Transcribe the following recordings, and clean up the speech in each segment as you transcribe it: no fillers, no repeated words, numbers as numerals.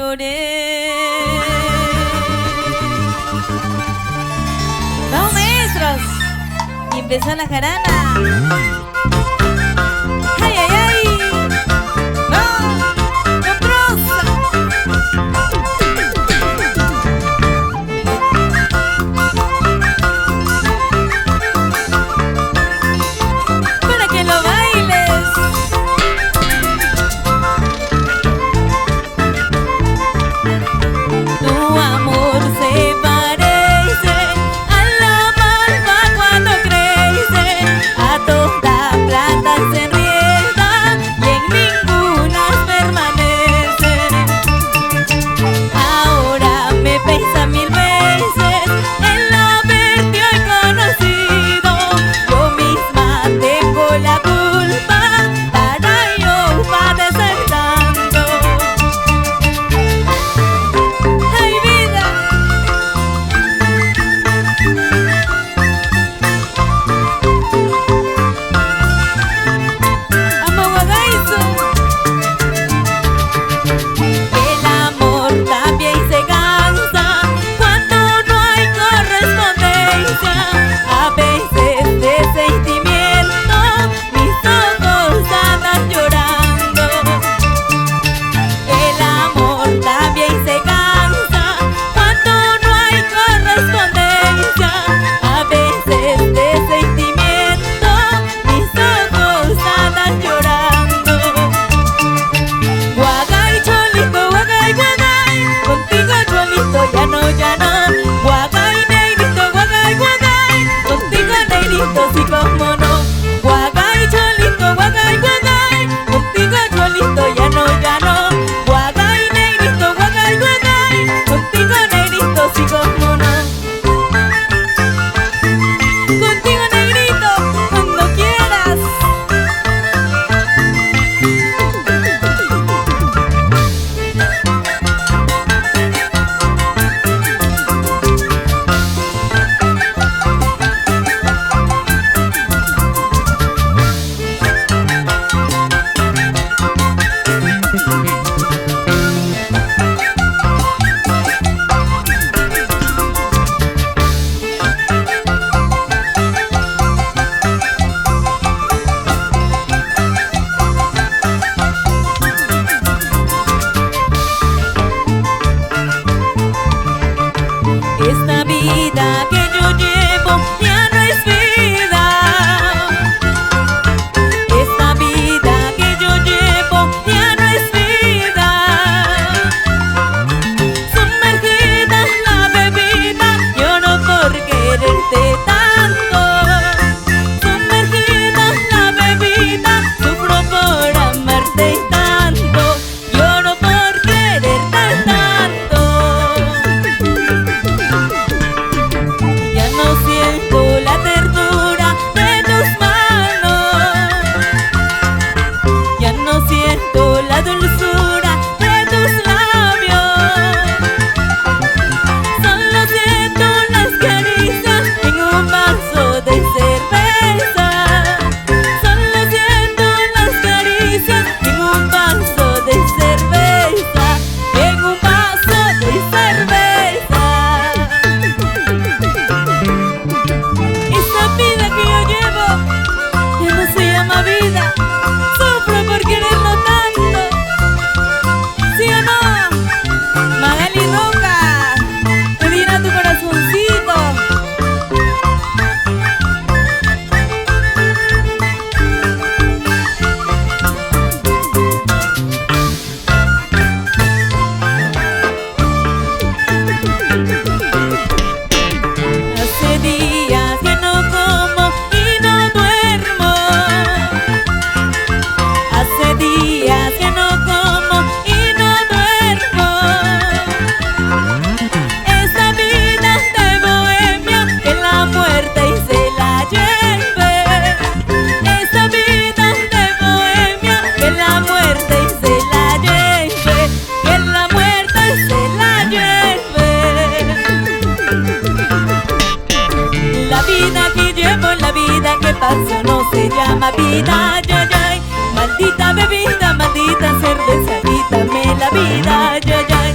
lloré. Vamos, maestros. Y empezó la jarana. ¡Ay, ay, ay! ¡No! ¡Con prosa! Para que lo bailes. Tu amor se parece a la malva cuando crece, a toda planta se enrieda y en ninguna permanece. Ahora me pesa 1000 veces el haberte hoy conocido. Yo misma tengo la culpa para yo padecer tanto. ¡Ay, vida! ¡Amo Guagaizo! El amor también se cansa cuando no hay correspondencia. A veces de sentimiento mis ojos andan llorando. El amor también se cansa cuando no hay correspondencia. A veces de sentimiento mis ojos andan llorando. Guagay, cholito, guagay, guagay, contigo cholito ya no, ya no. Guagay, negrito, guagay, guagay, contigo negrito sí como no. Guagay, cholito, guagay, guagay, contigo cholito ya no, ya no. Guagay, negrito, guagay, guagay, contigo negrito sí como no. Contigo negrito, cuando quieras. Esta vida que yo llevo ya no es vida. Esta vida que yo llevo ya no es vida. Sumergida en la bebida, lloro por quererte tanto. Sumergida en la bebida, sufro por amarte tanto. Lloro por quererte tanto. Ya no siento la ternura de tus manos. Ya no siento la dulzura de tus labios. Solo siento las caricias en un vaso de cerveza. Solo siento las caricias en un vaso de cerveza. En un vaso de cerveza. Esa vida que yo llevo ya no se llama vida. Sufro por quererlo tanto. ¿Sí o no? Magali loca, te dirá tu corazoncito. Hace días que no como y no duermo. Hace días que no como y no duermo. Esa vida de bohemia que la muerte y se la lleve. Esa vida de bohemia que la muerte y se la lleve. Que la muerte y se la lleve. La vida que llevo, la vida que paso no se llama vida, ay, ay, ay. Maldita bebida, maldita cerveza, quítame la vida, ay, ay, ay.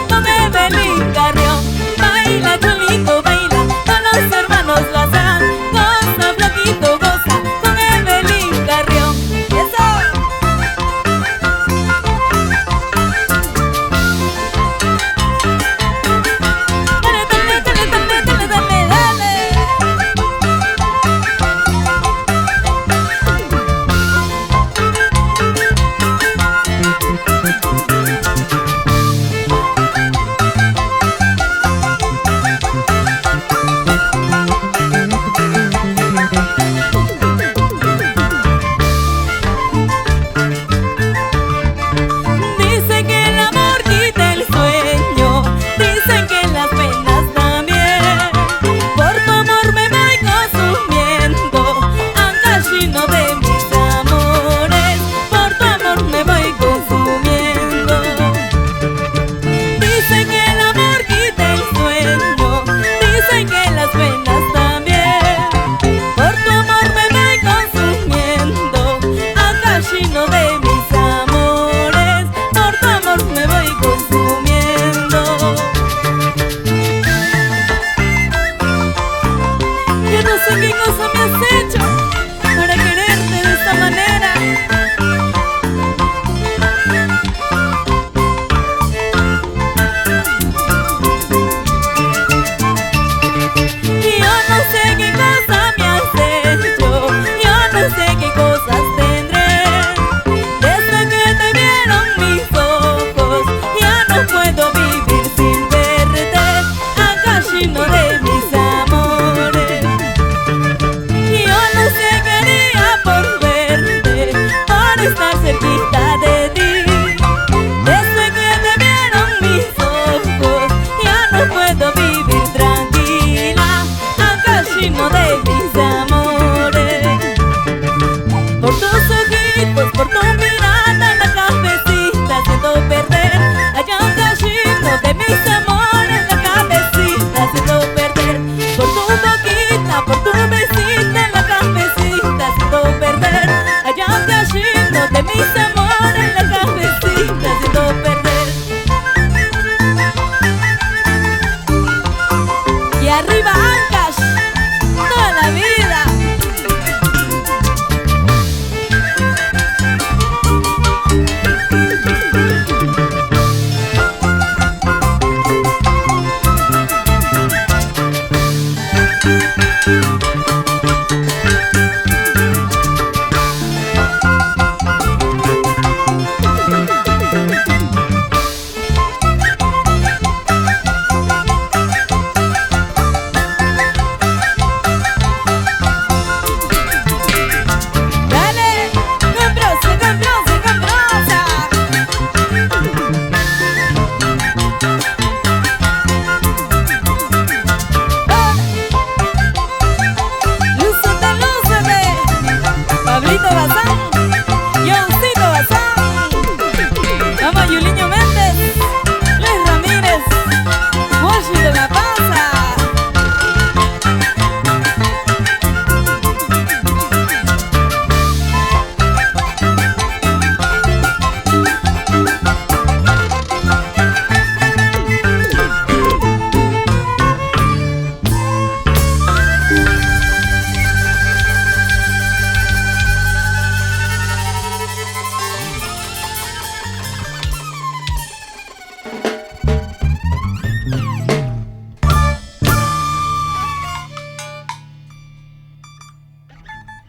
con Evelyn Carrión. Baila Cholito, baila, con los hermanos lo hacen. Goza flaquito, goza, con Evelyn Carrión. ¡Eso! Dale, dale, dale, dale, dale, dale, dale. Dicen que el amor quita el sueño, dicen que las penas también. Por tu amor me voy consumiendo, angashino de mis amores. Por tu amor me voy consumiendo. Dicen que el amor quita el sueño, dicen que las penas también. Por tu amor me voy consumiendo, angashino de mis amores. Por tu amor me voy consumiendo. Yo no sé qué cosa me has hecho para quererte de esta manera. Yo no sé qué cosa me has hecho, yo no sé qué cosas tendré. Desde que te vieron mis ojos, ya no puedo vivir sin verte, angashino de mis amores. Yo no sé qué haría por verte, por estar cerquita de ti. Desde que te vieron mis ojos, ya no puedo vivir tranquila, angashino de mis amores. Por tus ojitos, por tu mirada, la cabecita haciendo perder. Allá angashino de mis amores, la cabecita haciendo perder. Por tu boquita, por tu besita, la cabecita haciendo perder. Allá angashino de mis amores, la cabecita haciendo perder.